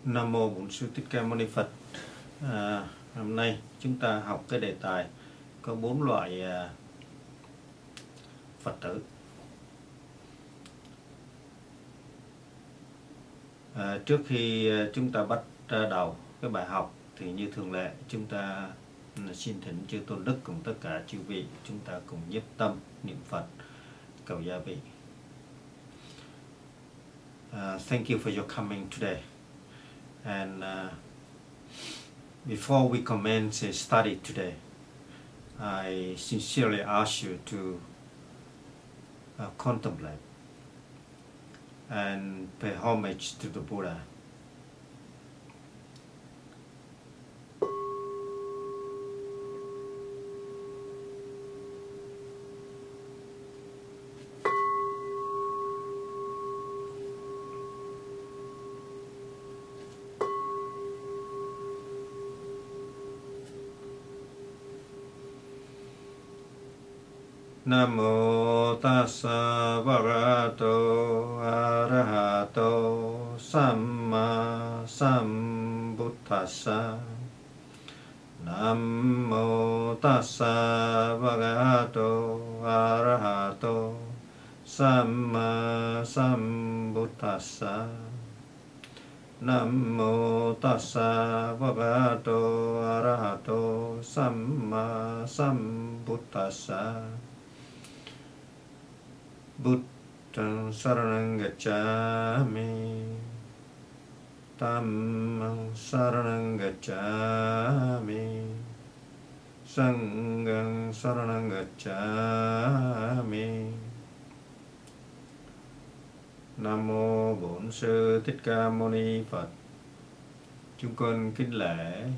Nam mô Bổn Sư Thích Ca Mâu Ni Phật. Hôm nay chúng ta học cái đề tài có 4 loại Phật tử. Trước khi chúng ta bắt đầu cái bài học thì như thường lệ chúng ta xin thỉnh chư Tôn Đức cùng tất cả chư vị chúng ta cùng nhiếp tâm niệm Phật cầu gia vị. Thank you for your coming today. And before we commence a study today, I sincerely ask you to contemplate and pay homage to the Buddha. Namo tassa bhagavato arahato samma sambuddhassa. Namo tassa bhagavato arahato samma sambuddhassa. Namo tassa bhagavato arahato samma sambuddhassa. Buddhaṃ saranang gacchāmi, Dhammam saranang gacchāmi, Sangham saranang gacchāmi. Nam mô Bổn Sư Thích Ca Mâu Ni Phật. Chúng con kính lễ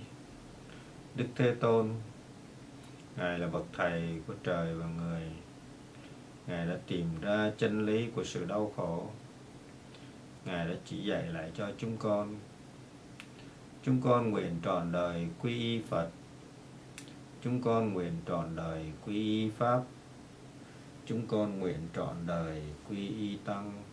Đức Thế Tôn. Ngài là bậc thầy của trời và người. Ngài đã tìm ra chân lý của sự đau khổ. Ngài đã chỉ dạy lại cho chúng con. Chúng con nguyện trọn đời quy y Phật. Chúng con nguyện trọn đời quy y Pháp. Chúng con nguyện trọn đời quy y Tăng.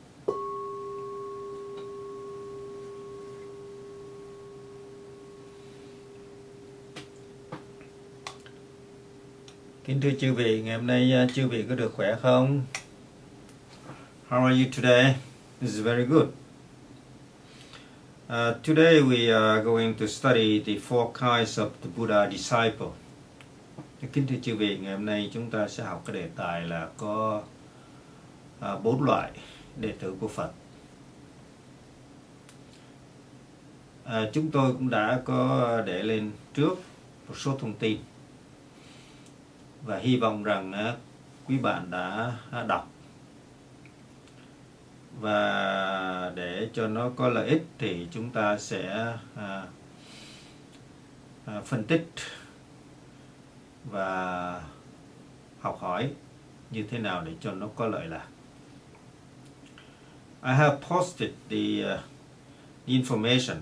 Kính thưa chư vị, ngày hôm nay chư vị có được khỏe không? How are you today? This is very good. Today we are going to study the four kinds of the Buddha disciple. Kính thưa chư vị, ngày hôm nay chúng ta sẽ học cái đề tài là có 4 loại đệ tử của Phật. Chúng tôi cũng đã có để lên trước một số thông tin và hy vọng rằng quý bạn đã đọc, và để cho nó có lợi ích thì chúng ta sẽ phân tích và học hỏi như thế nào để cho nó có lợi lạc. I have posted the information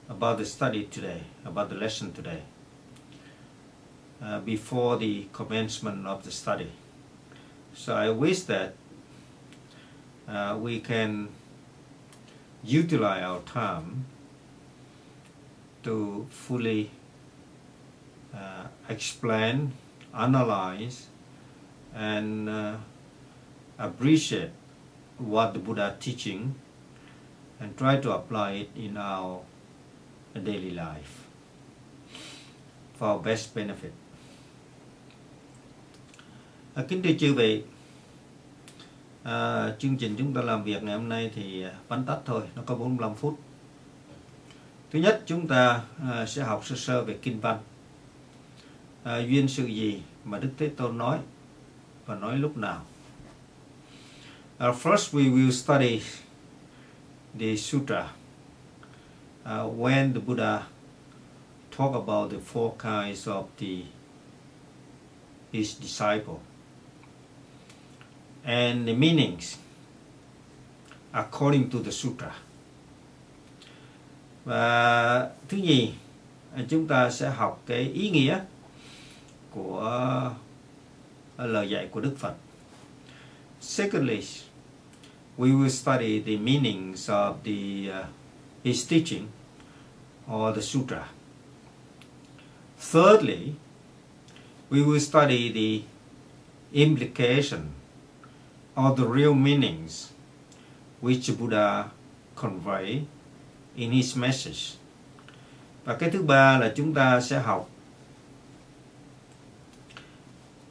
about the study today, about the lesson today, before the commencement of the study. So I wish that we can utilize our time to fully explain, analyze, and appreciate what the Buddha teaching and try to apply it in our daily life for our best benefit. Kính thưa chư vị, chương trình chúng ta làm việc ngày hôm nay thì vắn tắt thôi, nó có 45 phút. Thứ nhất, chúng ta sẽ học sơ sơ về kinh văn. Duyên sự gì mà Đức Thế Tôn nói và nói lúc nào. First we will study the sutra. When the Buddha talk about the four kinds of his disciple and the meanings according to the sutra. Và thứ nhì, chúng ta sẽ học cái ý nghĩa của lời dạy của Đức Phật. Secondly, we will study the meanings of the his teaching or the sutra. Thirdly, we will study the implication or the real meanings which Buddha convey in his message. Và cái thứ ba là chúng ta sẽ học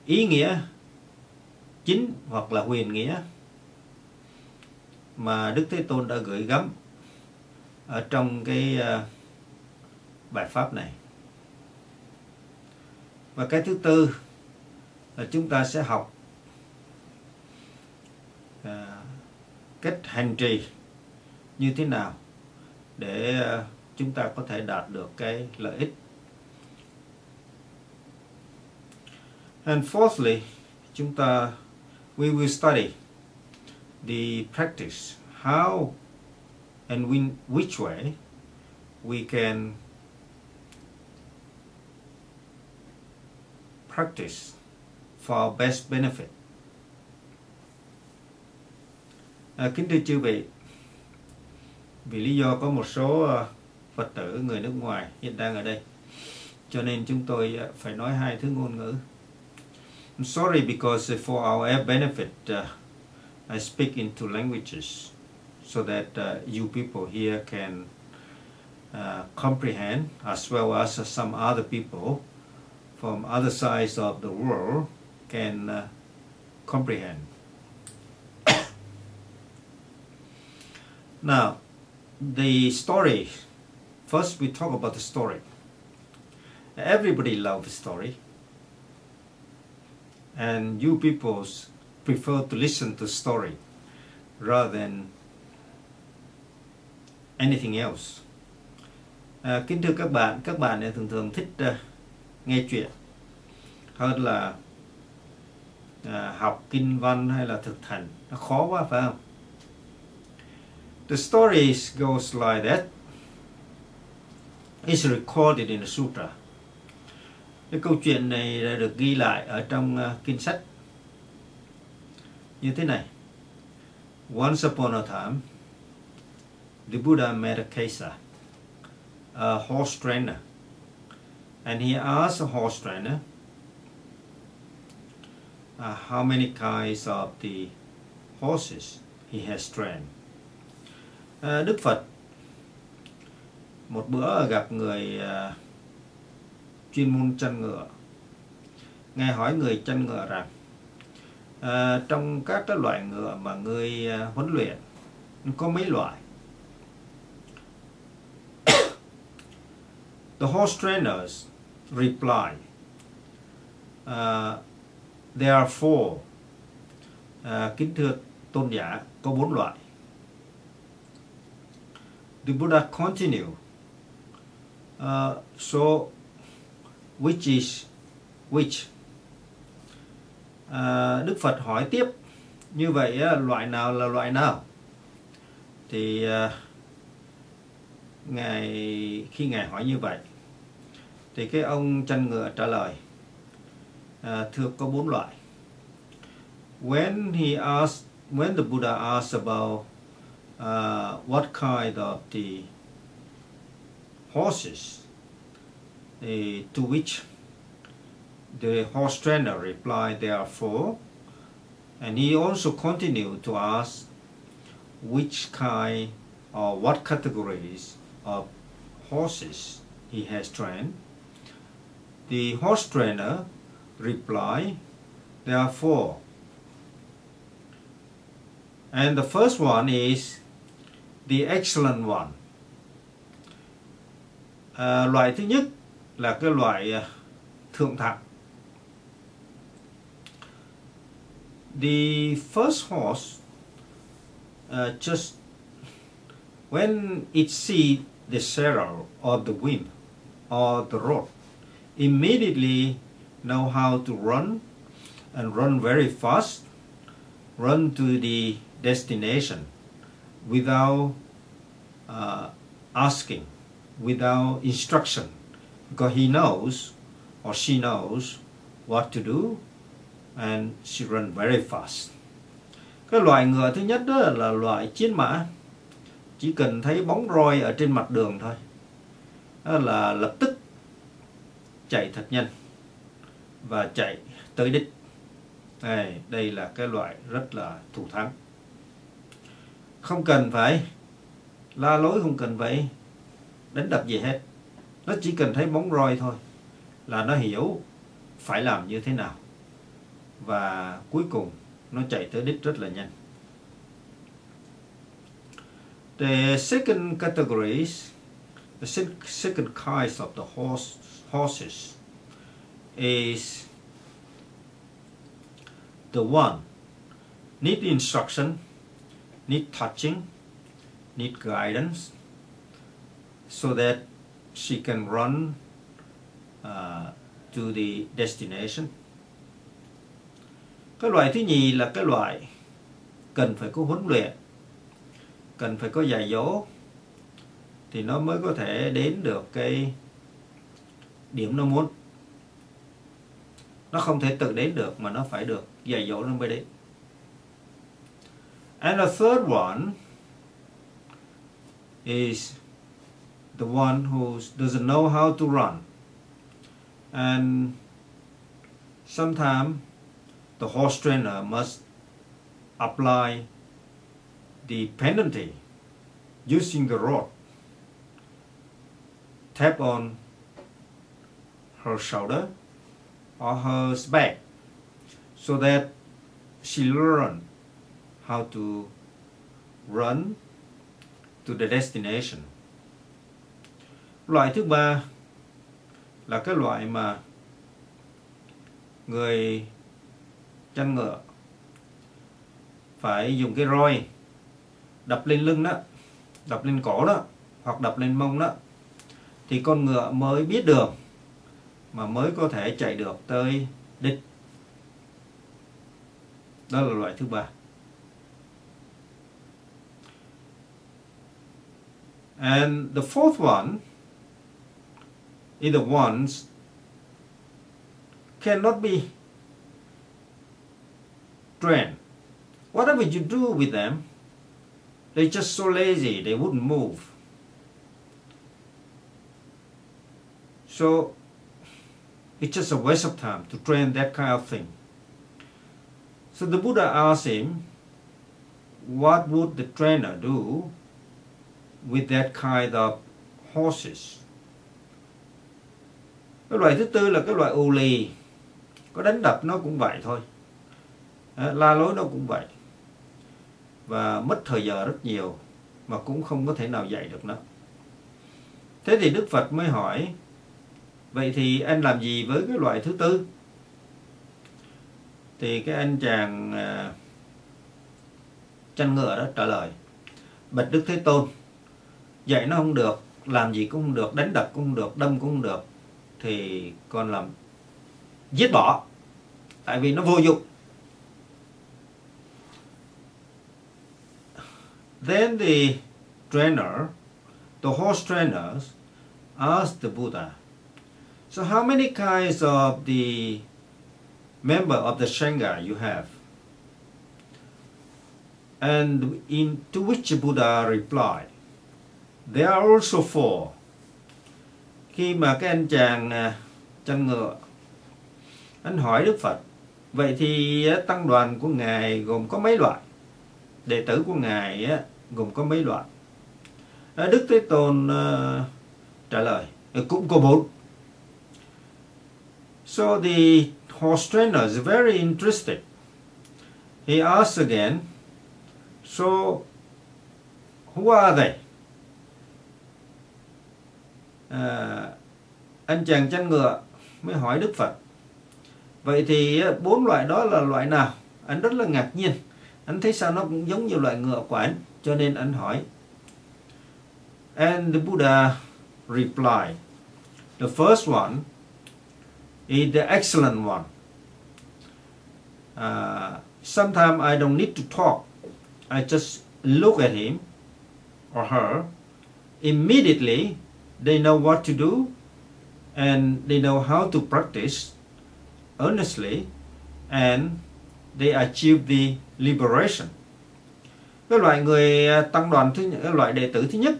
ý nghĩa chính hoặc là huyền nghĩa mà Đức Thế Tôn đã gửi gắm ở trong cái bài pháp này. Và cái thứ tư là chúng ta sẽ học cách hành trì như thế nào để chúng ta có thể đạt được cái lợi ích. And fourthly, we will study the practice, how and in which way we can practice for our best benefit. Kính thưa chư vị, vì lý do có một số Phật tử người nước ngoài hiện đang ở đây, cho nên chúng tôi phải nói hai thứ ngôn ngữ. I'm sorry because for our benefit, I speak in two languages so that you people here can comprehend, as well as some other people from other sides of the world can comprehend. Now, the story. First, we talk about the story. Everybody loves the story, and you people prefer to listen to story rather than anything else. Kính thưa các bạn thường thích nghe chuyện hơn là học kinh văn hay là thực hành. Nó khó quá phải không? The story goes like that. It's recorded in the sutra. Cái câu chuyện này đã được ghi lại ở trong kinh sách như thế này. Once upon a time, the Buddha met a Kesa, a horse trainer, and he asked the horse trainer how many kinds of the horses he has trained. Đức Phật một bữa gặp người chuyên môn chăn ngựa. Ngài hỏi người chăn ngựa rằng trong các cái loại ngựa mà ngươi huấn luyện có mấy loại? The horse trainers replied, there are four. Kính thưa tôn giả, có 4 loại. The Buddha continued, so which is which? Đức Phật hỏi tiếp, như vậy loại nào là loại nào? Thì khi Ngài hỏi như vậy, thì cái ông chăn ngựa trả lời, thưa có 4 loại. When the Buddha asked about what kind of the horses, to which the horse trainer replied there are 4, and he also continued to ask which kind or what categories of horses he has trained. The horse trainer replied there are 4, and the first one is the excellent one. Loại thứ nhất là cái loại thượng thặng. The first horse, just when it sees the shadow of the wind or the road, immediately know how to run, and run very fast, run to the destination without asking, without instruction, because he knows or she knows what to do, and she run very fast. Cái loại ngựa thứ nhất đó là loại chiến mã. chỉ cần thấy bóng roi ở trên mặt đường thôi, đó là lập tức chạy thật nhanh và chạy tới đích. Đây là cái loại rất là thù thắng. Không cần phải la lối, không cần phải đánh đập gì hết. Nó chỉ cần thấy bóng roi thôi là nó hiểu phải làm như thế nào. Và cuối cùng nó chạy tới đích rất là nhanh. The second categories, the second kinds of the horses is the one need instruction, need touching, need guidance, so that she can run to the destination. Cái loại thứ nhì là cái loại cần phải có huấn luyện, cần phải có dạy dỗ thì nó mới có thể đến được cái điểm nó muốn. Nó không thể tự đến được mà nó phải được dạy dỗ nó mới đến. And the third one is the one who doesn't know how to run. And sometimes the horse trainer must apply the penalty using the rod, tap on her shoulder or her back so that she learn how to run to the destination. Loại thứ ba là cái loại mà người chăn ngựa phải dùng cái roi đập lên lưng đó, đập lên cổ đó, hoặc đập lên mông đó, thì con ngựa mới biết đường mà mới có thể chạy được tới đích. Đó là loại thứ ba. And the fourth one is the ones cannot be trained. Whatever you do with them, they're just so lazy, they wouldn't move. So it's just a waste of time to train that kind of thing. So the Buddha asked him, what would the trainer do with that kind of horses? Cái loại thứ tư là cái loại ù lì, có đánh đập nó cũng vậy thôi, la lối nó cũng vậy, và mất thời giờ rất nhiều mà cũng không có thể nào dạy được nó. Thế thì Đức Phật mới hỏi, vậy thì anh làm gì với cái loại thứ tư? Thì cái anh chàng chăn ngựa đó trả lời, bạch Đức Thế Tôn, dạy nó không được, làm gì cũng không được, đánh đập cũng không được, đâm cũng không được, thì con làm giết bỏ, tại vì nó vô dụng. Then the trainer, the horse trainers, asked the Buddha, so how many kinds of the member of the Sangha you have? And to which the Buddha replied, there are also 4. Khi mà cái anh chàng chăn ngựa, anh hỏi Đức Phật, vậy thì tăng đoàn của Ngài gồm có mấy loại? Đệ tử của Ngài gồm có mấy loại? Đức Thế Tôn trả lời, cũng có 4. So the horse trainer is very interested. He asked again, so who are they? Anh chàng chăn ngựa mới hỏi Đức Phật, vậy thì 4 loại đó là loại nào? Anh rất là ngạc nhiên, anh thấy sao nó cũng giống như loại ngựa của anh, cho nên anh hỏi. And the Buddha replied, the first one is the excellent one. Sometimes I don't need to talk, I just look at him or her. Immediately they know what to do and they know how to practice earnestly and they achieve the liberation. Cái loại người tăng đoàn cái loại đệ tử thứ nhất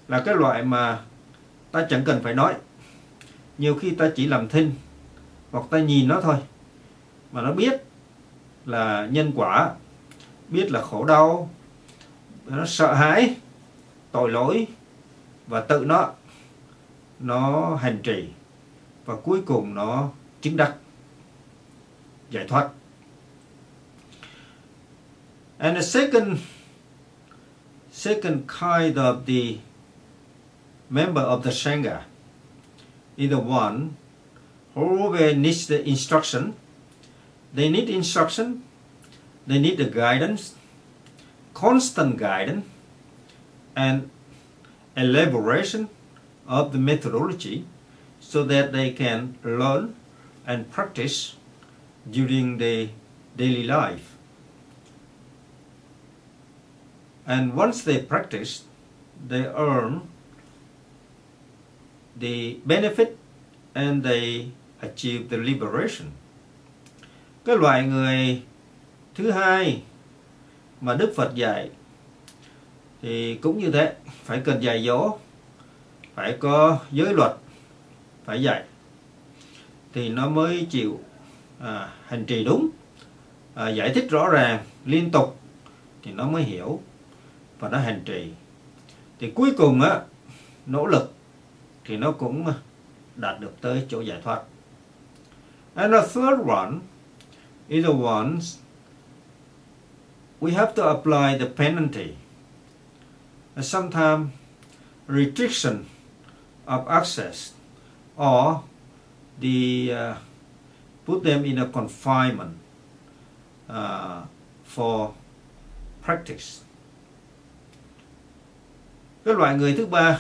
là cái loại mà ta chẳng cần phải nói. Nhiều khi ta chỉ làm thinh hoặc ta nhìn nó thôi mà nó biết là nhân quả, biết là khổ đau, nó sợ hãi tội lỗi và tự nó hành trì và cuối cùng nó chứng đắc giải thoát. And the second kind of the member of the Sangha is the one who always needs the instruction. They need instruction, they need the guidance, constant guidance, and elaboration of the methodology so that they can learn and practice during the daily life. And once they practice, they earn the benefit and they achieve the liberation. Cái loại người thứ hai mà Đức Phật dạy thì cũng như thế, phải cần dạy dỗ, phải có giới luật, phải dạy thì nó mới chịu hành trì đúng, giải thích rõ ràng liên tục thì nó mới hiểu và nó hành trì. Thì cuối cùng nỗ lực thì nó cũng đạt được tới chỗ giải thoát. And the third one is the ones we have to apply the penalty. Sometimes restriction of access or put them in a confinement for practice. Cái loại người thứ ba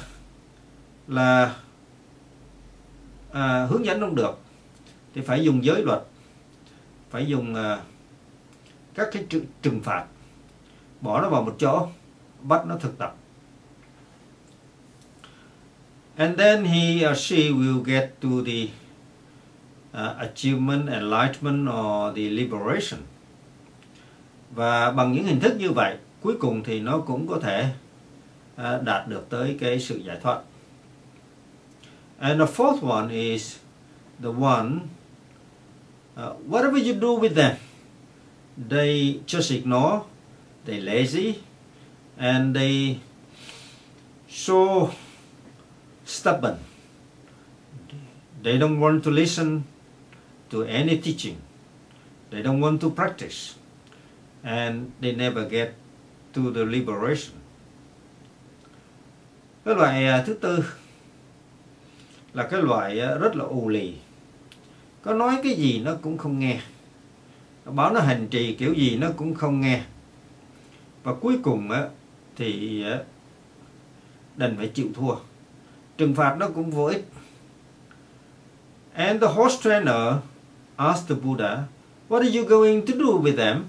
là hướng dẫn không được thì phải dùng giới luật, phải dùng các cái trừng phạt, bỏ nó vào một chỗ, bắt nó thực tập. And then he or she will get to the achievement, enlightenment or the liberation. Và bằng những hình thức như vậy, cuối cùng thì nó cũng có thể đạt được tới cái sự giải thoát. And the fourth one is the one, whatever you do with them, they just ignore, they lazy, and they so stubborn. They don't want to listen to any teaching. They don't want to practice. And they never get to the liberation. Cái loại thứ tư là cái loại rất là ù lì. Có nói cái gì nó cũng không nghe. Bảo nó hành trì kiểu gì nó cũng không nghe. Và cuối cùng thì đành phải chịu thua. Trừng phạt nó cũng vô ích. And the horse trainer asked the Buddha, what are you going to do with them?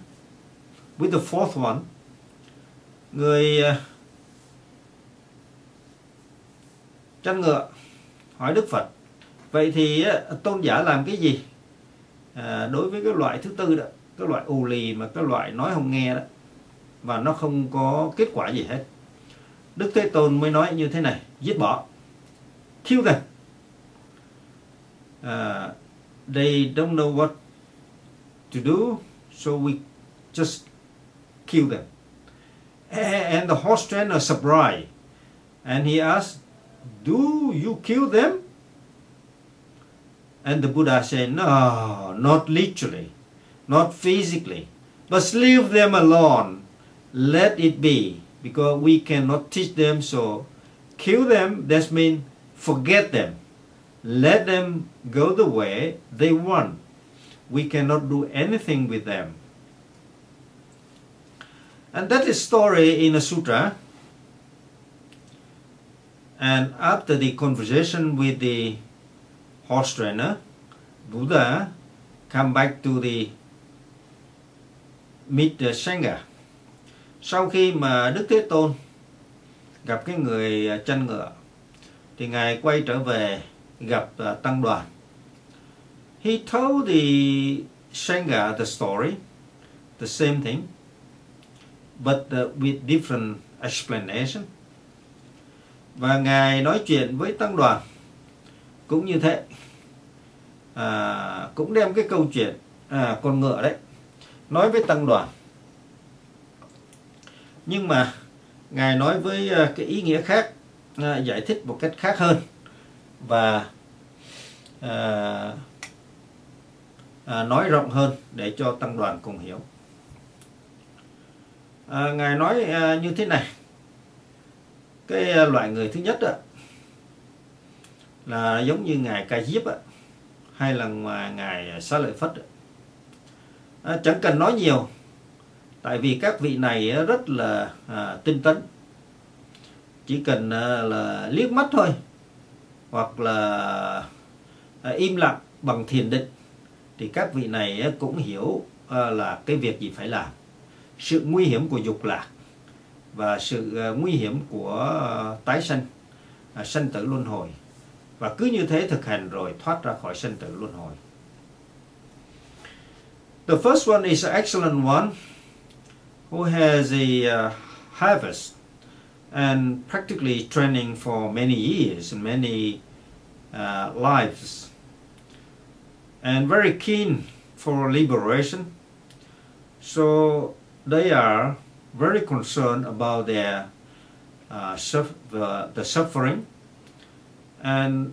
With the fourth one. Người chăn ngựa hỏi Đức Phật, vậy thì tôn giả làm cái gì đối với cái loại thứ tư đó, cái loại ù lì mà cái loại nói không nghe đó, và nó không có kết quả gì hết. Đức Thế Tôn mới nói như thế này, giết bỏ, kill them. They don't know what to do, so we just kill them. And the horse trainer surprised, and he asked, do you kill them? And the Buddha said, no, not literally, not physically, but leave them alone, let it be, because we cannot teach them, so kill them, that means forget them, let them go the way they want. We cannot do anything with them. And that is story in a sutra. And after the conversation with the horse trainer, Buddha come back to meet the Sangha. Sau khi mà Đức Thế Tôn gặp cái người chăn ngựa, thì Ngài quay trở về gặp tăng đoàn. He told the Sangha the story, the same thing. but with different explanation. Và Ngài nói chuyện với tăng đoàn cũng như thế, cũng đem cái câu chuyện con ngựa đấy nói với tăng đoàn, nhưng mà Ngài nói với cái ý nghĩa khác, giải thích một cách khác hơn, và nói rộng hơn để cho tăng đoàn cùng hiểu. Ngài nói như thế này: cái loại người thứ nhất là giống như Ngài Ca Diếp hay là Ngài Xá Lợi Phất, chẳng cần nói nhiều, tại vì các vị này rất là tinh tấn. Chỉ cần là liếc mắt thôi, hoặc là im lặng bằng thiền định, thì các vị này cũng hiểu là cái việc gì phải làm, sự nguy hiểm của dục lạc và sự nguy hiểm của tái sanh, sanh tử luân hồi, và cứ như thế thực hành rồi thoát ra khỏi sanh tử luân hồi. The first one is an excellent one who has a harvest and practically training for many years and many lives, and very keen for liberation. So they are very concerned about their the suffering, and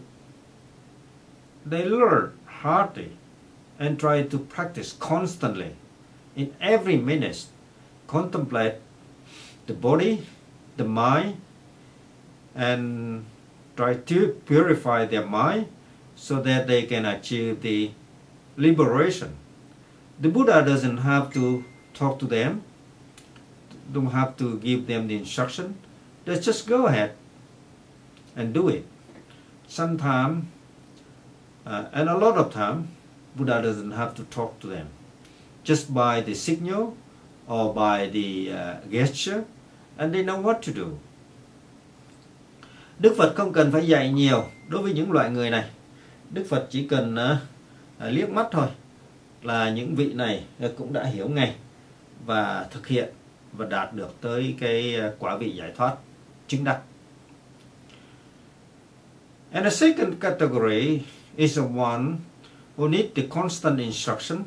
they learn hardly and try to practice constantly in every minute, contemplate the body, the mind, and try to purify their mind so that they can achieve the liberation. The Buddha doesn't have to talk to them, don't have to give them the instruction. They just go ahead and do it. Sometimes, and a lot of time, Buddha doesn't have to talk to them. Just by the signal or by the gesture, and they know what to do. Đức Phật không cần phải dạy nhiều đối với những loại người này. Đức Phật chỉ cần liếc mắt thôi là những vị này cũng đã hiểu ngay và thực hiện và đạt được tới cái quả vị giải thoát chứng đắc. And the second category is the one who need the constant instruction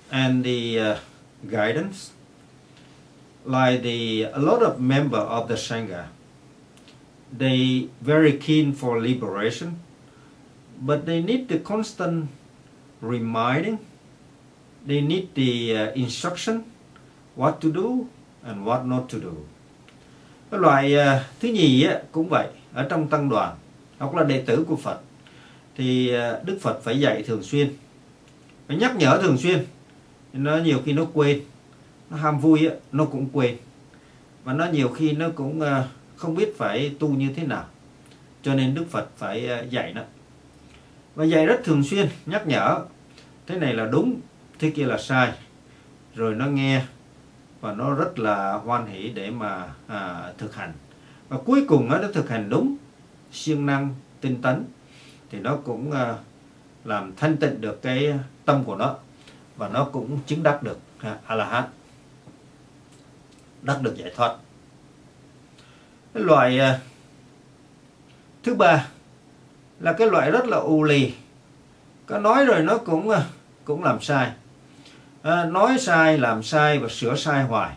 and the guidance, like a lot of members of the Sangha. They very keen for liberation, but they need the constant reminding. They need the instruction, what to do and what not to do. Cái loại thứ nhì cũng vậy, ở trong tăng đoàn hoặc là đệ tử của Phật thì Đức Phật phải dạy thường xuyên, phải nhắc nhở thường xuyên. Nó nhiều khi nó quên, nó ham vui nó cũng quên, và nó nhiều khi nó cũng không biết phải tu như thế nào, cho nên Đức Phật phải dạy nó, và dạy rất thường xuyên, nhắc nhở thế này là đúng, thế kia là sai, rồi nó nghe và nó rất là hoan hỷ để mà thực hành, và cuối cùng nó thực hành đúng, siêng năng tinh tấn, thì nó cũng làm thanh tịnh được cái tâm của nó, và nó cũng chứng đắc được A-la-hán, đắc được giải thoát. Cái loại thứ ba là cái loại rất là u lì, có nói rồi nó cũng làm sai, nói sai, làm sai và sửa sai hoài.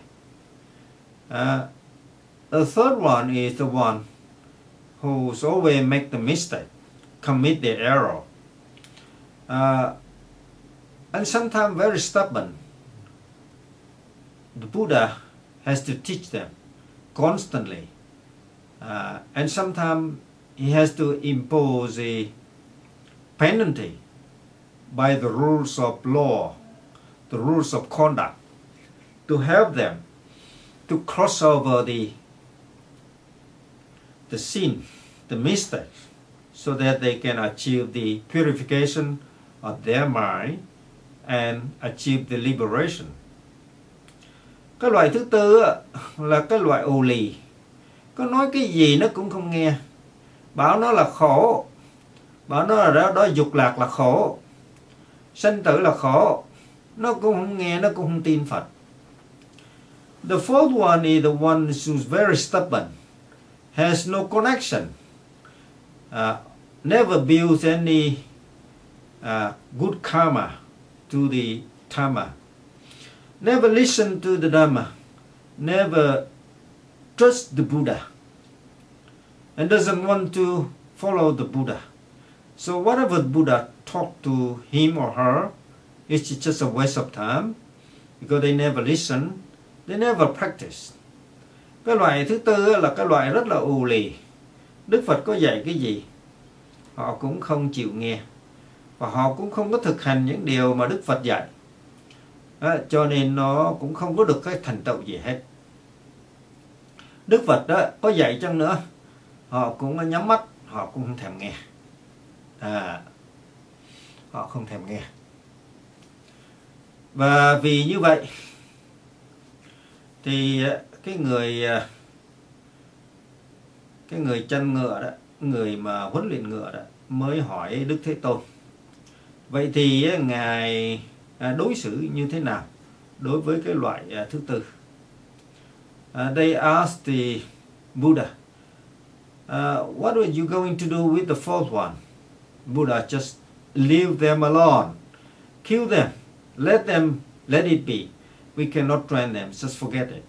The third one is the one who's always make the mistake, commit the error, and sometimes very stubborn. The Buddha has to teach them constantly, and sometimes he has to impose a penalty by the rules of law, the rules of conduct, to help them to cross over the sin, the mistake, so that they can achieve the purification of their mind and achieve the liberation. Cái loại thứ tư là cái loại ù lì, có nói cái gì nó cũng không nghe, bảo nó là khổ, bảo nó là đó dục lạc là khổ, sanh tử là khổ, nó cũng không nghe, nó cũng không tin Phật. The fourth one is the one who's very stubborn, has no connection, never builds any good karma to the Dhamma, never listen to the Dhamma, never trust the Buddha, and doesn't want to follow the Buddha. So whatever Buddha taught to him or her, it's just a waste of time, because they never listen, they never practice. Cái loại thứ tư là cái loại rất là ù lì. Đức Phật có dạy cái gì, họ cũng không chịu nghe, và họ cũng không có thực hành những điều mà Đức Phật dạy. Cho nên nó cũng không có được cái thành tựu gì hết. Đức Phật đó có dạy chăng nữa, họ cũng nhắm mắt, họ cũng không thèm nghe. Họ không thèm nghe. Và vì như vậy thì cái người chăn ngựa đó, người mà huấn luyện ngựa đó mới hỏi Đức Thế Tôn, vậy thì ngài đối xử như thế nào đối với cái loại thứ tư? They asked the Buddha, what are you going to do with the fourth one? Buddha just leave them alone, kill them, let it be. We cannot train them, just forget it.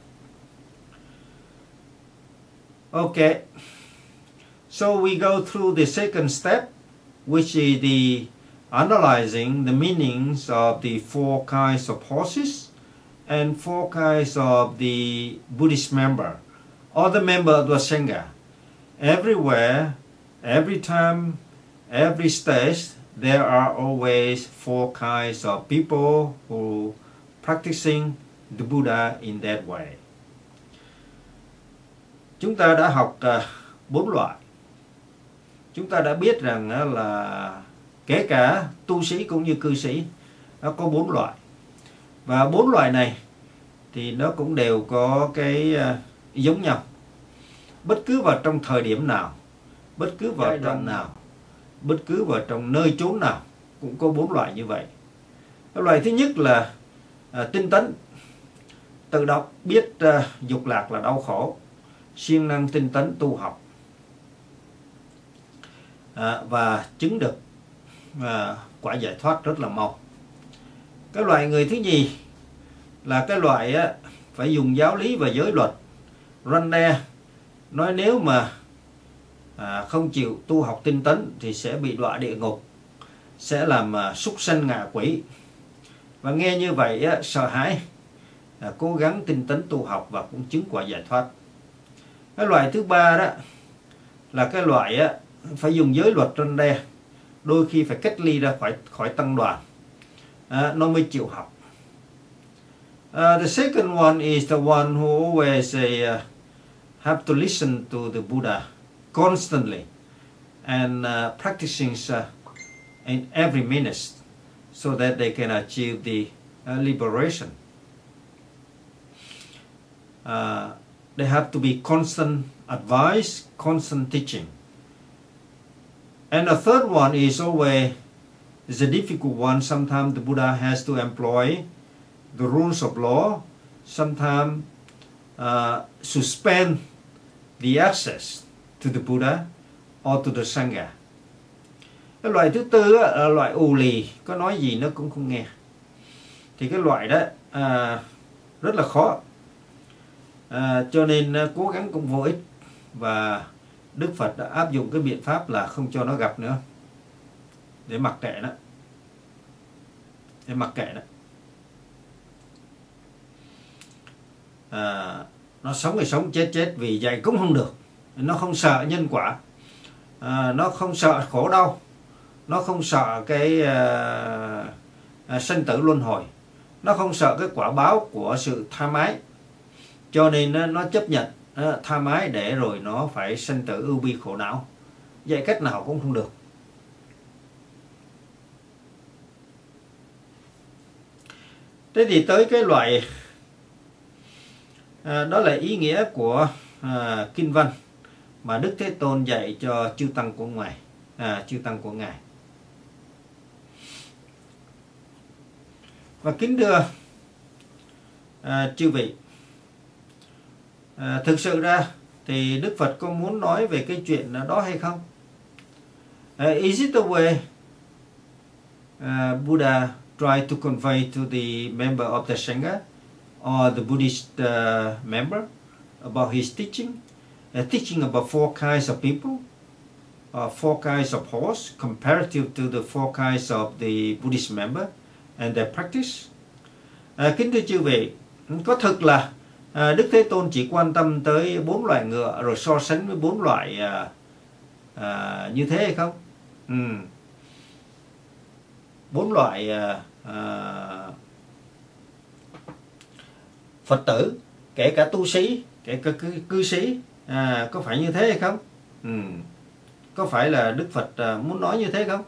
Okay, so we go through the second step, which is the analyzing the meanings of the four kinds of horses and four kinds of the Buddhist member, or the member of the Sangha. Everywhere, every time, every stage, there are always four kinds of people who practicing the Buddha in that way. Chúng ta đã học 4 loại. Chúng ta đã biết rằng là kể cả tu sĩ cũng như cư sĩ, nó có 4 loại. Và 4 loại này thì nó cũng đều có cái giống nhau. Bất cứ vào trong thời điểm nào, bất cứ vào trong nào, bất cứ vào trong nơi chốn nào cũng có 4 loại như vậy. Cái loại thứ nhất là tinh tấn, tự đọc biết dục lạc là đau khổ, siêng năng tinh tấn tu học và chứng được quả giải thoát rất là mau. Cái loại người thứ nhì là cái loại phải dùng giáo lý và giới luật răn đe, nói nếu mà không chịu tu học tinh tấn thì sẽ bị đọa địa ngục, sẽ làm súc sanh ngạ quỷ. Và nghe như vậy sợ hãi, cố gắng tinh tấn tu học và cũng chứng quả giải thoát. Cái loại thứ ba đó là cái loại phải dùng giới luật răn đe, đôi khi phải cách ly ra khỏi tăng đoàn, nó mới chịu học. The second one is the one who always have to listen to the Buddha constantly and practicing in every minute so that they can achieve the liberation. They have to be constant advice, constant teaching. And the third one is always a difficult one. Sometimes the Buddha has to employ the rules of law, sometimes suspend the access to the Buddha or to the Sangha. Cái loại thứ tư là loại ù lì, có nói gì nó cũng không nghe. Thì cái loại đó rất là khó, cho nên cố gắng cũng vô ích. Và Đức Phật đã áp dụng cái biện pháp là không cho nó gặp nữa, để mặc kệ nó, nó sống thì sống, chết chết, vì dạy cũng không được. Nó không sợ nhân quả, nó không sợ khổ đau, nó không sợ cái sanh tử luân hồi, nó không sợ cái quả báo của sự tham ái, cho nên nó chấp nhận tham ái để rồi nó phải sanh tử ưu bi khổ não. Dạy cách nào cũng không được. Thế thì tới cái loại đó là ý nghĩa của kinh văn mà Đức Thế Tôn dạy cho chư tăng của ngài. Và kính thưa chư vị, Thực sự ra thì Đức Phật có muốn nói về cái chuyện đó hay không? Is it the way Buddha tried to convey to the member of the Sangha or the Buddhist member about his teaching? Teaching about four kinds of people, four kinds of horse comparative to the four kinds of the Buddhist member and their practice. Kính thưa chư vị, có thực là Đức Thế Tôn chỉ quan tâm tới 4 loại ngựa rồi so sánh với 4 loại như thế hay không? 4 loại Phật tử, kể cả tu sĩ, kể cả cư sĩ, có phải như thế hay không? Có phải là Đức Phật muốn nói như thế không?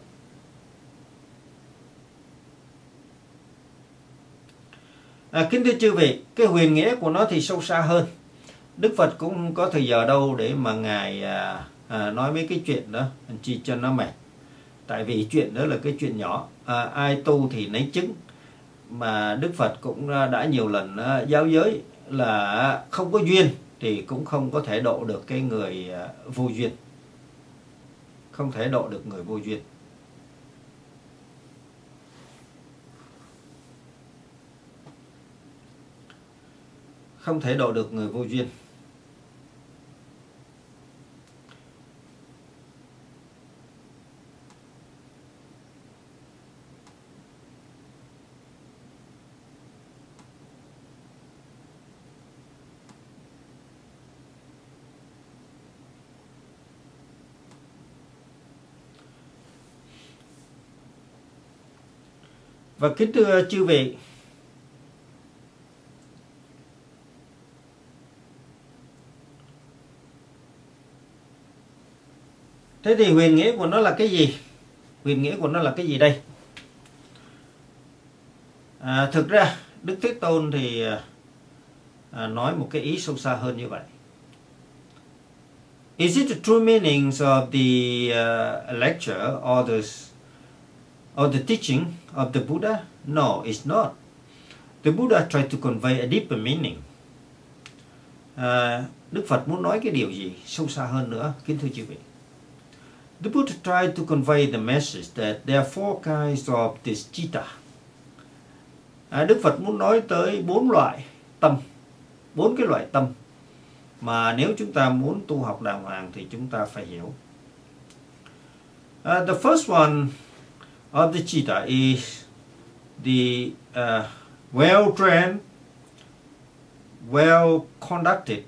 Kính thưa chư vị, cái huyền nghĩa của nó thì sâu xa hơn. Đức Phật cũng không có thời giờ đâu để mà Ngài nói mấy cái chuyện đó, anh chi cho nó mệt. Tại vì chuyện đó là cái chuyện nhỏ, ai tu thì nấy chứng. Mà Đức Phật cũng đã nhiều lần giáo giới là không có duyên thì cũng không có thể độ được cái người vô duyên. Không thể độ được người vô duyên. Không thể độ được người vô duyên. Và kính thưa chư vị, thế thì huyền nghĩa của nó là cái gì? Huyền nghĩa của nó là cái gì đây? Thực ra Đức Thế Tôn thì nói một cái ý sâu xa hơn như vậy. Is it the true meanings of the lecture or the teaching of the Buddha? No, it's not. The Buddha tried to convey a deeper meaning. Đức Phật muốn nói cái điều gì sâu xa hơn nữa, kính thưa chư vị? The Buddha tried to convey the message that there are four kinds of this citta. Đức Phật muốn nói tới 4 loại tâm, 4 cái loại tâm mà nếu chúng ta muốn tu học đàng hoàng thì chúng ta phải hiểu. The first one of the citta is the well-trained, well-conducted,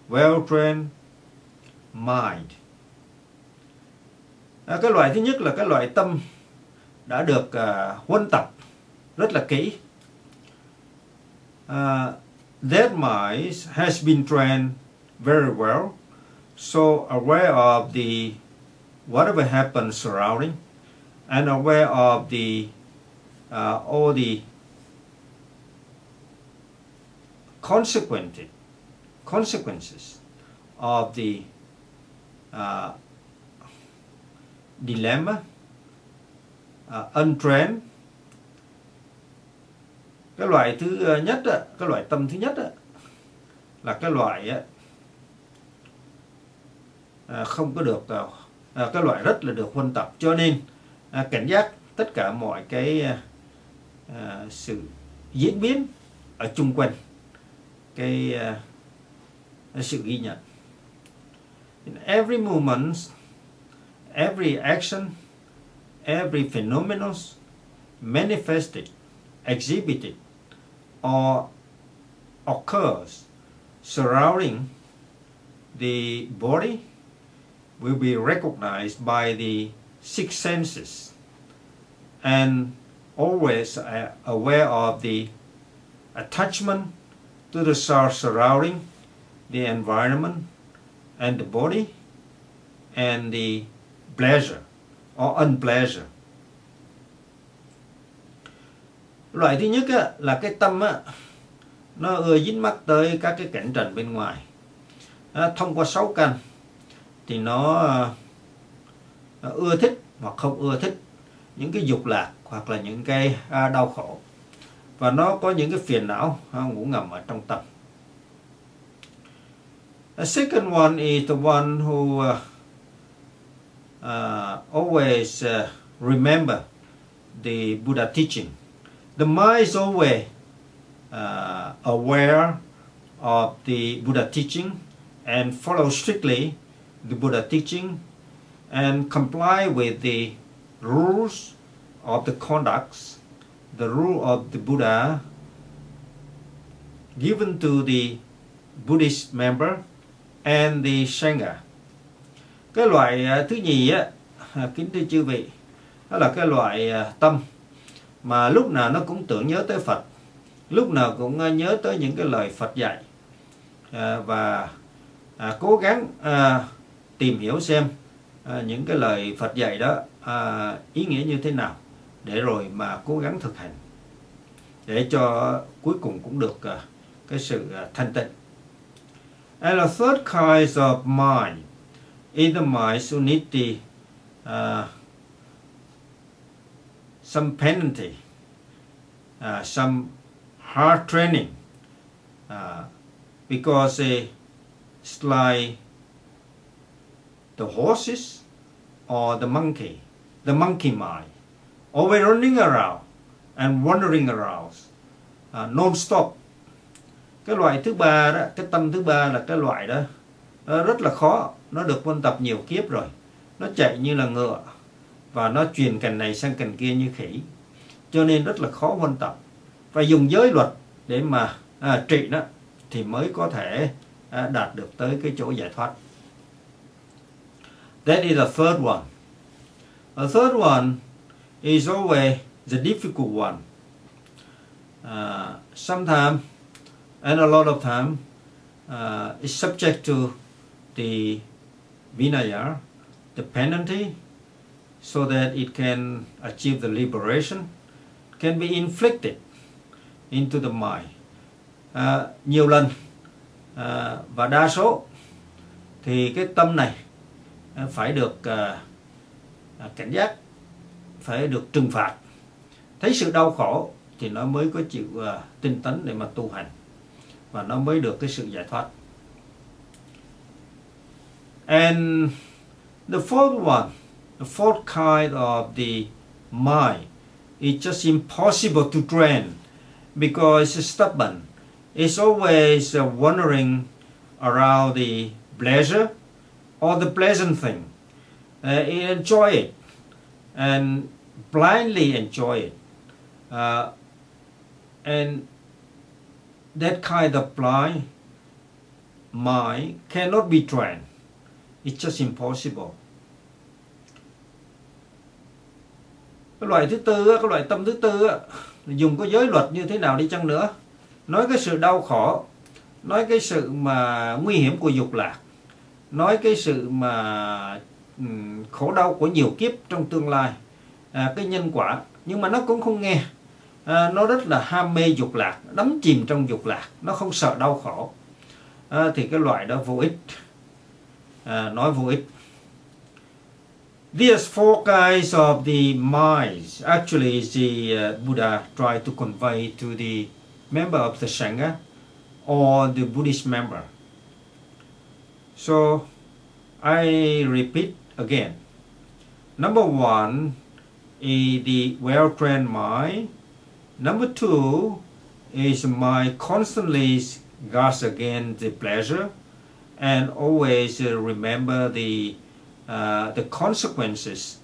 well-trained mind. Cái loại thứ nhất là cái loại tâm đã được huân tập rất là kỹ. That mind has been trained very well, so aware of the whatever happens surrounding, and aware of the all the consequences of the dilemma, untrained. Cái loại thứ nhất, cái loại tâm thứ nhất là cái loại không có được, cái loại rất là được huân tập, cho nên cảnh giác tất cả mọi cái sự diễn biến ở chung quanh cái sự ghi nhận. In every movement, every action, every phenomenon manifested, exhibited, or occurs surrounding the body will be recognized by the six senses and always aware of the attachment to the surrounding, the environment and the body, and the pleasure or unpleasure. Loại thứ nhất là cái tâm nó ưa dính mắc tới các cái cảnh trần bên ngoài. Thông qua 6 căn thì nó ưa thích hoặc không ưa thích những cái dục lạc hoặc là những cái đau khổ, và nó có những cái phiền não ngủ ngầm ở trong tâm. The second one is the one who always remember the Buddha teaching. The mind is always aware of the Buddha teaching and follow strictly the Buddha teaching and comply with the rules of the conducts, the rule of the Buddha given to the Buddhist member and the Sangha. Cái loại thứ nhì á, kính thưa chư vị, đó là cái loại tâm mà lúc nào nó cũng tưởng nhớ tới Phật, lúc nào cũng nhớ tới những cái lời Phật dạy, và cố gắng tìm hiểu xem những cái lời Phật dạy đó ý nghĩa như thế nào, để rồi mà cố gắng thực hành, để cho cuối cùng cũng được cái sự thanh tịnh. And the third kind of mind is the mind who need some penalty, some hard training, because it's like the horses or the monkey mind, always running around and wandering around non-stop. Cái loại thứ ba đó, cái tâm thứ ba là cái loại đó rất là khó, nó được huân tập nhiều kiếp rồi, nó chạy như là ngựa và nó truyền cành này sang cành kia như khỉ, cho nên rất là khó huân tập. Phải dùng giới luật để mà trị nó thì mới có thể đạt được tới cái chỗ giải thoát. That is the third one. The third one is always the difficult one. Sometimes and a lot of time is subject to the vinaya, the penalty, so that it can achieve the liberation, can be inflicted into the mind. Nhiều lần và đa số thì cái tâm này phải được cảnh giác, phải được trừng phạt, thấy sự đau khổ thì nó mới có chịu tinh tấn để mà tu hành, và nó mới được cái sự giải thoát. And the fourth one, the fourth kind of the mind is just impossible to train because it's stubborn. It's always wandering around the pleasure or the pleasant thing. It enjoy it and blindly enjoy it. And that kind of blind mind cannot be trained. It's just impossible. Cái loại thứ tư, cái loại tâm thứ tư, dùng cái giới luật như thế nào đi chăng nữa, nói cái sự đau khổ, nói cái sự mà nguy hiểm của dục lạc, nói cái sự mà khổ đau của nhiều kiếp trong tương lai, cái nhân quả, nhưng mà nó cũng không nghe. Nó rất là ham mê dục lạc, đắm chìm trong dục lạc, nó không sợ đau khổ, thì cái loại đó vô ích, nói vô ích. These four kinds of the minds actually the Buddha tried to convey to the member of the Sangha or the Buddhist member. So I repeat again. Number one is the well-trained mind. Number two is my constantly guards against the pleasure and always remember the consequences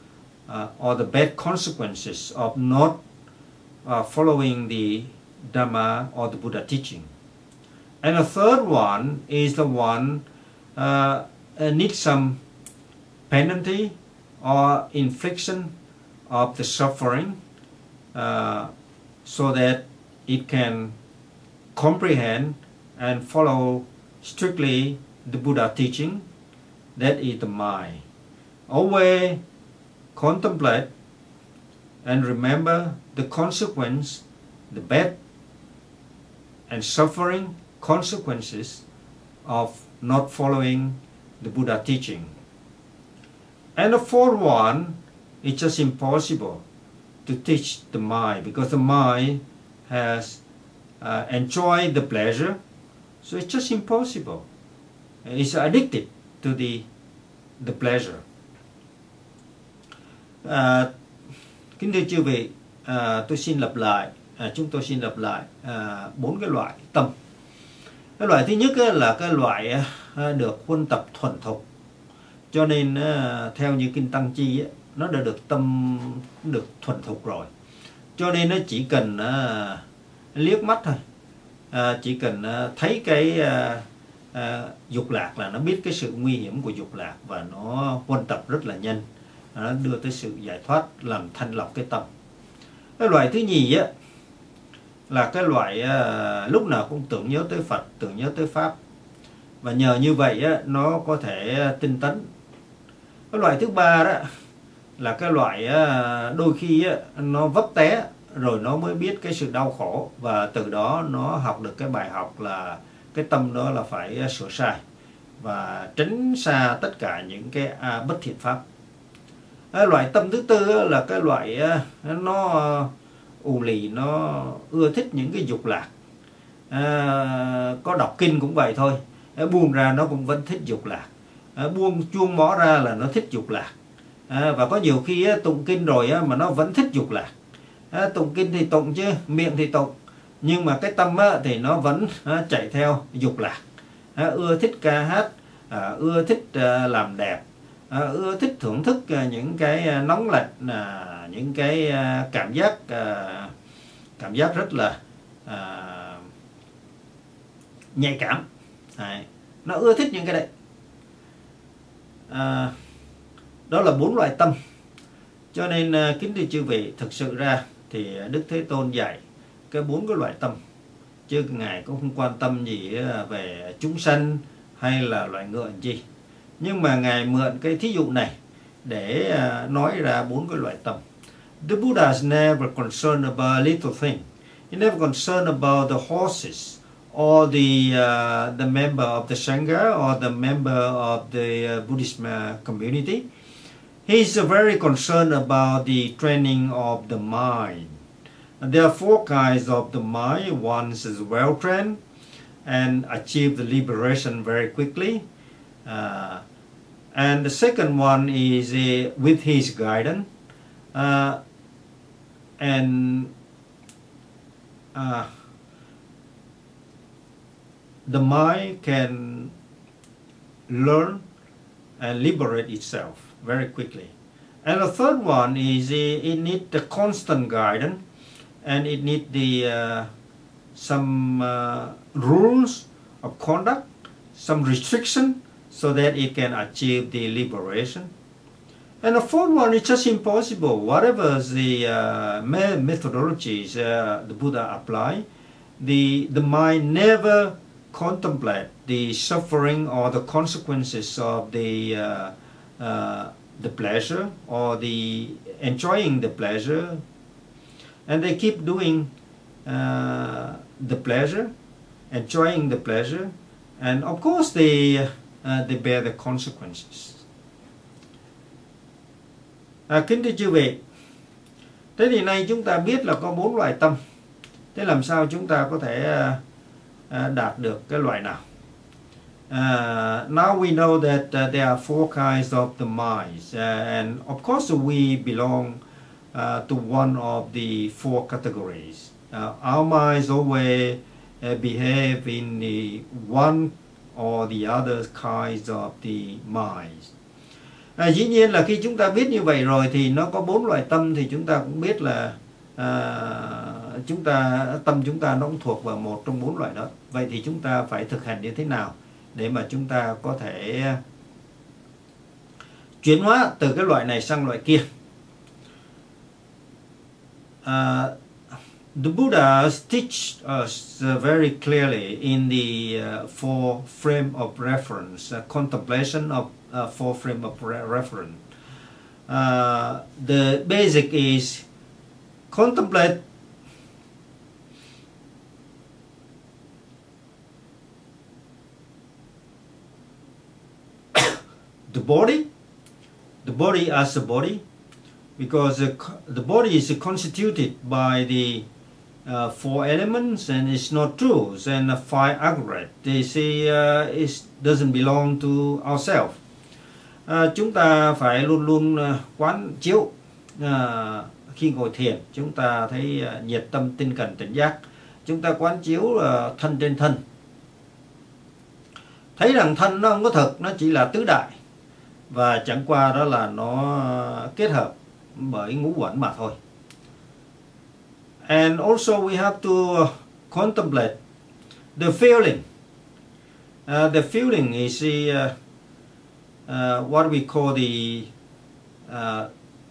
or the bad consequences of not following the Dhamma or the Buddha teaching. And the third one is the one needs some penalty or infliction of the suffering, so that it can comprehend and follow strictly the Buddha teaching. That is the mind. Always contemplate and remember the consequence, the bad and suffering consequences of not following the Buddha teaching. And the fourth one, it's just impossible to teach the mind, because the mind has enjoyed the pleasure, so it's just impossible. is addicted to the pleasure. Kính thưa chư vị, tôi xin lặp lại, chúng tôi xin lặp lại 4 cái loại tâm. Cái loại thứ nhất là cái loại được huân tập thuần thục, cho nên theo như kinh Tăng Chi nó đã được tâm được thuần thục rồi, cho nên nó chỉ cần liếc mắt thôi, chỉ cần thấy cái dục lạc là nó biết cái sự nguy hiểm của dục lạc, và nó huân tập rất là nhanh, nó đưa tới sự giải thoát, làm thanh lọc cái tâm. Cái loại thứ nhì là cái loại lúc nào cũng tưởng nhớ tới Phật, tưởng nhớ tới Pháp, và nhờ như vậy nó có thể tinh tấn. Cái loại thứ ba đó là cái loại đôi khi nó vấp té rồi nó mới biết cái sự đau khổ, và từ đó nó học được cái bài học là cái tâm đó là phải sửa sai và tránh xa tất cả những cái bất thiện pháp. Cái loại tâm thứ tư là cái loại nó ù lì, nó ưa thích những cái dục lạc. Có đọc kinh cũng vậy thôi, buông ra nó cũng vẫn thích dục lạc, buông chuông mõ ra là nó thích dục lạc. Và có nhiều khi tụng kinh rồi mà nó vẫn thích dục lạc. Tụng kinh thì tụng chứ, miệng thì tụng, nhưng mà cái tâm thì nó vẫn chạy theo dục lạc, ưa thích ca hát, ưa thích làm đẹp, ưa thích thưởng thức những cái nóng lạnh, những cái cảm giác rất là nhạy cảm. Nó ưa thích những cái đấy. Đó là 4 loại tâm. Cho nên kính thưa chư vị, thực sự ra thì Đức Thế Tôn dạy cái 4 cái loại tâm, chứ Ngài cũng không quan tâm gì về chúng sanh hay là loại ngựa gì. Nhưng mà Ngài mượn cái thí dụ này để nói ra 4 cái loại tâm. The Buddha is never concerned about a little thing. He never concerned about the horses or the member of the Sangha or the member of the Buddhist community. He's very concerned about the training of the mind. There are 4 kinds of the mind. One is well trained and achieve the liberation very quickly. And the second one is with his guidance. The mind can learn and liberate itself very quickly. And the third one is it needs the constant guidance, and it needs some rules of conduct, some restriction, so that it can achieve the liberation. And the fourth one is just impossible. Whatever the methodologies the Buddha applied, the mind never contemplate the suffering or the consequences of the pleasure or the enjoying the pleasure, and they keep doing the pleasure, enjoying the pleasure, and of course they bear the consequences. Kính thưa chư vị, thế thì nay chúng ta biết là có 4 loại tâm. Thế làm sao chúng ta có thể đạt được cái loại nào? Now we know that there are 4 kinds of the minds, and of course we belong to one of the 4 categories. Our minds always behave in the one or the other kinds of the minds. Dĩ nhiên là khi chúng ta biết như vậy rồi thì nó có 4 loại tâm, thì chúng ta cũng biết là tâm chúng ta nó cũng thuộc vào một trong 4 loại đó. Vậy thì chúng ta phải thực hành như thế nào để mà chúng ta có thể chuyển hóa từ cái loại này sang loại kia? The Buddha teach us very clearly in the 4 frame of reference, contemplation of 4 frame of reference. The basic is contemplate the body as a body, because the body is constituted by the four elements, and it's not true. And five aggregate, they say it doesn't belong to ourselves. Chúng ta phải luôn luôn quán chiếu. Khi ngồi thiền, chúng ta thấy nhiệt tâm, tinh cần, tỉnh giác. Chúng ta quán chiếu thân trên thân. Thấy rằng thân nó không có thực, nó chỉ là tứ đại. Và chẳng qua đó là nó kết hợp bởi ngũ uẩn mà thôi. And also we have to contemplate the feeling. The feeling is what we call the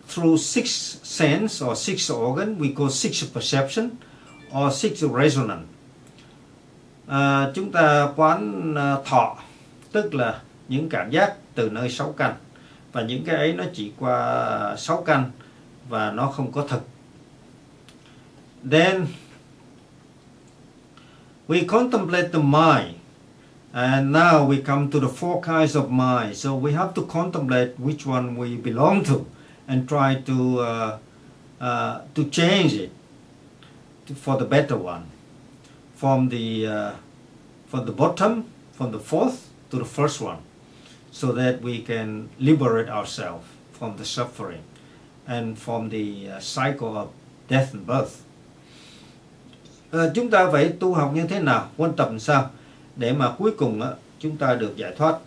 through six sense or six organ, we call six perception or six resonance. Chúng ta quán thọ, tức là những cảm giác từ nơi sáu căn, và những cái ấy nó chỉ qua sáu căn và nó không có thực. Then we contemplate the mind, and now we come to the four kinds of mind. So we have to contemplate which one we belong to and try to change it for the better one, from the bottom, from the fourth to the first one, so that we can liberate ourselves from the suffering and from the cycle of death and birth. Chúng ta phải tu học như thế nào, quan tâm sao để mà cuối cùng chúng ta được giải thoát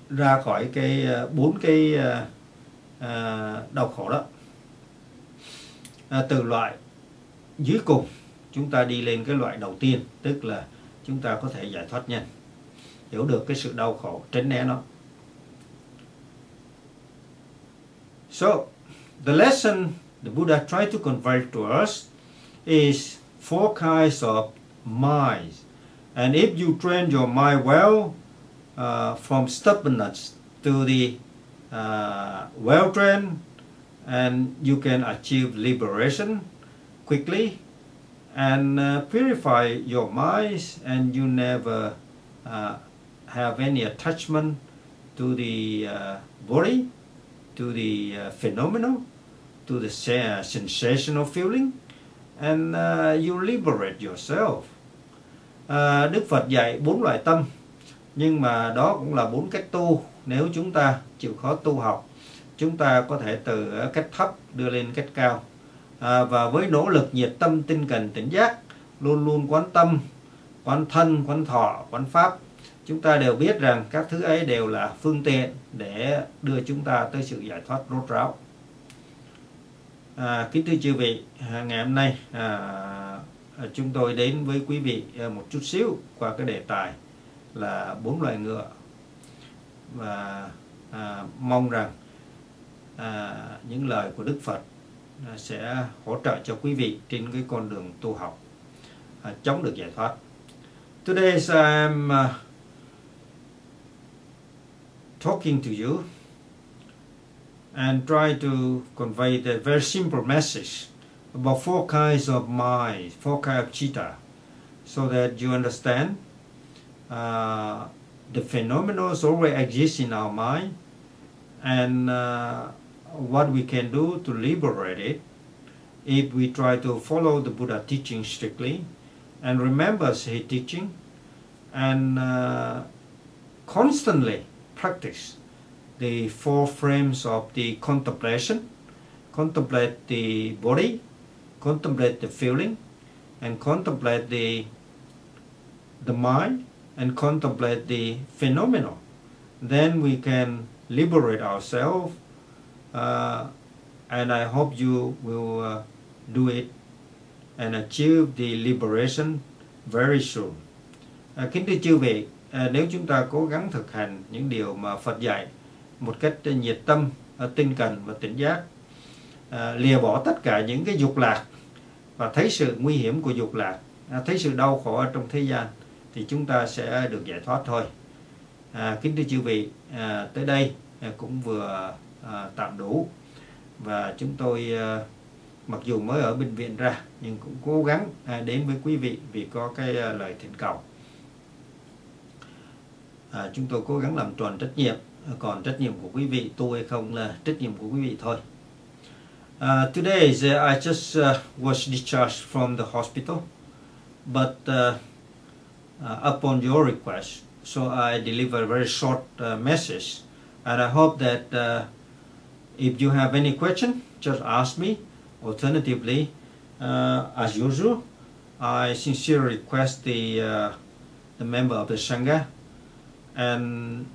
ra khỏi cái bốn cái đau khổ đó. Từ loại dưới cùng chúng ta đi lên cái loại đầu tiên, tức là chúng ta có thể giải thoát nhanh, hiểu được cái sự đau khổ, tránh né nó. So the lesson the Buddha tried to convey to us is four kinds of minds, and if you train your mind well, from stubbornness to the well trained, and you can achieve liberation quickly and purify your minds, and you never have any attachment to the body, to the phenomenon, to the sensational feeling, and you liberate yourself. Đức Phật dạy 4 loại tâm, nhưng mà đó cũng là 4 cách tu. Nếu chúng ta chịu khó tu học, chúng ta có thể từ cách thấp đưa lên cách cao. Và với nỗ lực nhiệt tâm, tinh cần, tỉnh giác, luôn luôn quán tâm, quán thân, quán thọ, quán pháp, chúng ta đều biết rằng các thứ ấy đều là phương tiện để đưa chúng ta tới sự giải thoát rốt ráo. Kính thưa chư vị, ngày hôm nay chúng tôi đến với quý vị một chút xíu qua cái đề tài là 4 loại ngựa, và mong rằng những lời của Đức Phật sẽ hỗ trợ cho quý vị trên cái con đường tu học chống được giải thoát. Today I'm talking to you and try to convey the very simple message about four kinds of mind, four kinds of chitta, so that you understand the phenomena always exist in our mind, and what we can do to liberate it if we try to follow the Buddha teaching strictly and remember his teaching, and constantly practice the four frames of the contemplation. Contemplate the body, contemplate the feeling, and contemplate the mind, and contemplate the phenomena. Then we can liberate ourselves, and I hope you will do it and achieve the liberation very soon. Kính thưa chư vị, nếu chúng ta cố gắng thực hành những điều mà Phật dạy một cách nhiệt tâm, tinh cần và tỉnh giác, lìa bỏ tất cả những cái dục lạc và thấy sự nguy hiểm của dục lạc, thấy sự đau khổ ở trong thế gian, thì chúng ta sẽ được giải thoát thôi. Kính thưa chư vị, tới đây cũng vừa tạm đủ, và chúng tôi mặc dù mới ở bệnh viện ra nhưng cũng cố gắng đến với quý vị vì có cái lời thỉnh cầu. Chúng tôi cố gắng làm tròn trách nhiệm, còn trách nhiệm của quý vị tu hay không là trách nhiệm của quý vị thôi. Today I just was discharged from the hospital, but upon your request, so I deliver a very short message, and I hope that if you have any question, just ask me. Alternatively, as usual, I sincerely request the member of the Sangha and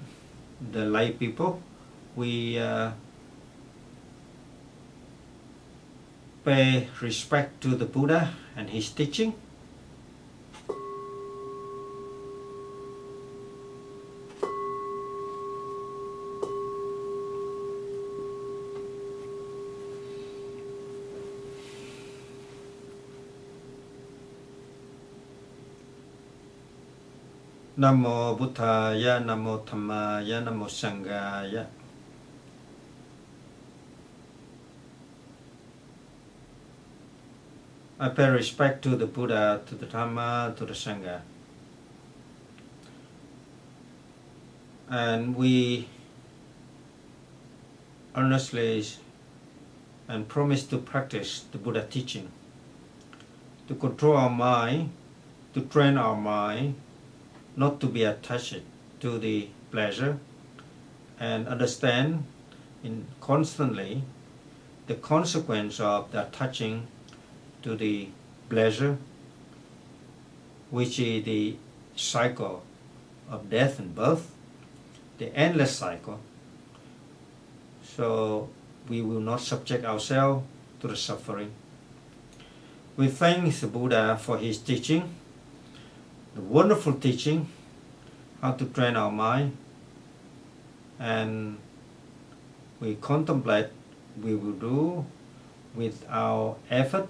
the lay people, we pay respect to the Buddha and his teaching. Namo Buddhaya, Namo Dhammaya, Namo Sanghaya. I pay respect to the Buddha, to the Dhamma, to the Sangha. And we earnestly and promise to practice the Buddha teaching, to control our mind, to train our mind, not to be attached to the pleasure, and understand constantly the consequence of the attaching to the pleasure, which is the cycle of death and birth, the endless cycle. So we will not subject ourselves to the suffering. We thank the Buddha for his teaching, the wonderful teaching, how to train our mind, and we contemplate, we will do with our effort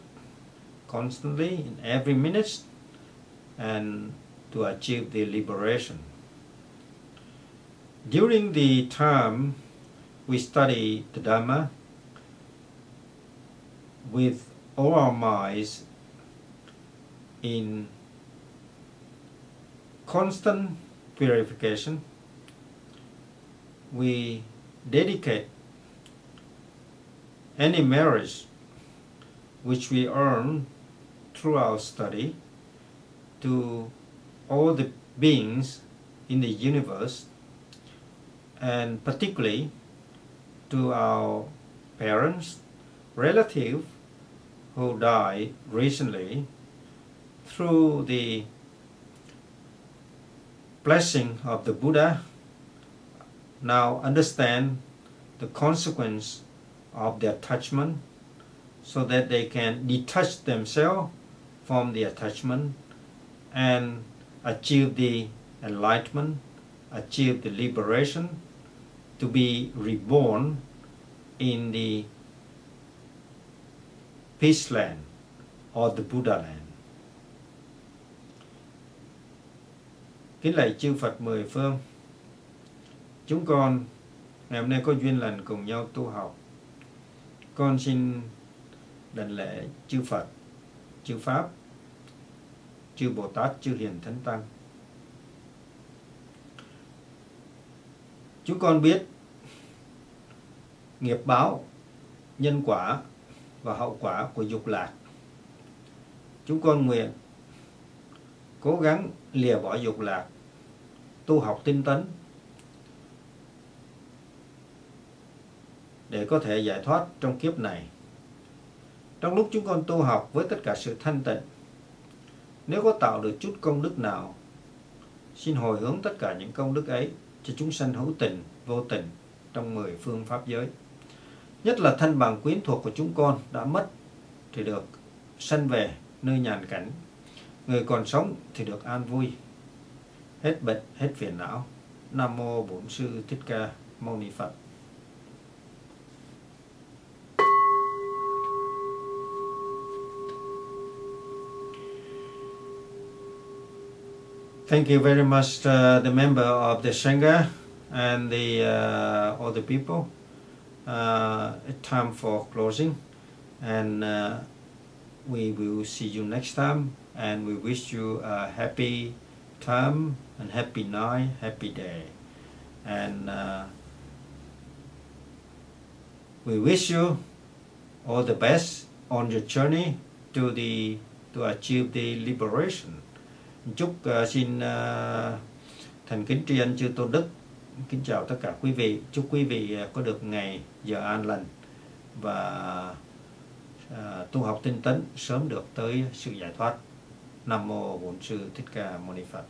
constantly in every minute, and to achieve the liberation. During the time we study the Dhamma with all our minds in constant purification, we dedicate any merit which we earn through our study to all the beings in the universe, and particularly to our parents, relatives who died recently. Through the blessing of the Buddha, now understand the consequence of the attachment, so that they can detach themselves from the attachment and achieve the enlightenment, achieve the liberation, to be reborn in the peace land or the Buddha land. Kính lạy chư Phật mười phương, chúng con ngày hôm nay có duyên lành cùng nhau tu học. Con xin đảnh lễ chư Phật, chư Pháp, chư Bồ Tát, chư Hiền Thánh Tăng. Chúng con biết nghiệp báo, nhân quả và hậu quả của dục lạc. Chúng con nguyện cố gắng lìa bỏ dục lạc, tu học tinh tấn để có thể giải thoát trong kiếp này. Trong lúc chúng con tu học với tất cả sự thanh tịnh, nếu có tạo được chút công đức nào, xin hồi hướng tất cả những công đức ấy cho chúng sanh hữu tình, vô tình trong 10 phương pháp giới. Nhất là thân bằng quyến thuộc của chúng con đã mất thì được sanh về nơi nhàn cảnh, người còn sống thì được an vui, hết bệnh, hết phiền não. Nam mô Bổn Sư Thích Ca Mâu Ni Phật. Thank you very much, the member of the Sangha and the all the people. It's time for closing, and we will see you next time. And we wish you a happy time and happy night, happy day. And we wish you all the best on your journey to achieve the liberation. Chúc thành kính tri ân chư Tôn Đức. Kính chào tất cả quý vị. Chúc quý vị có được ngày giờ an lành và tu học tinh tấn, sớm được tới sự giải thoát. Nam mô Bổn Sư Thích Ca Mâu Ni Phật.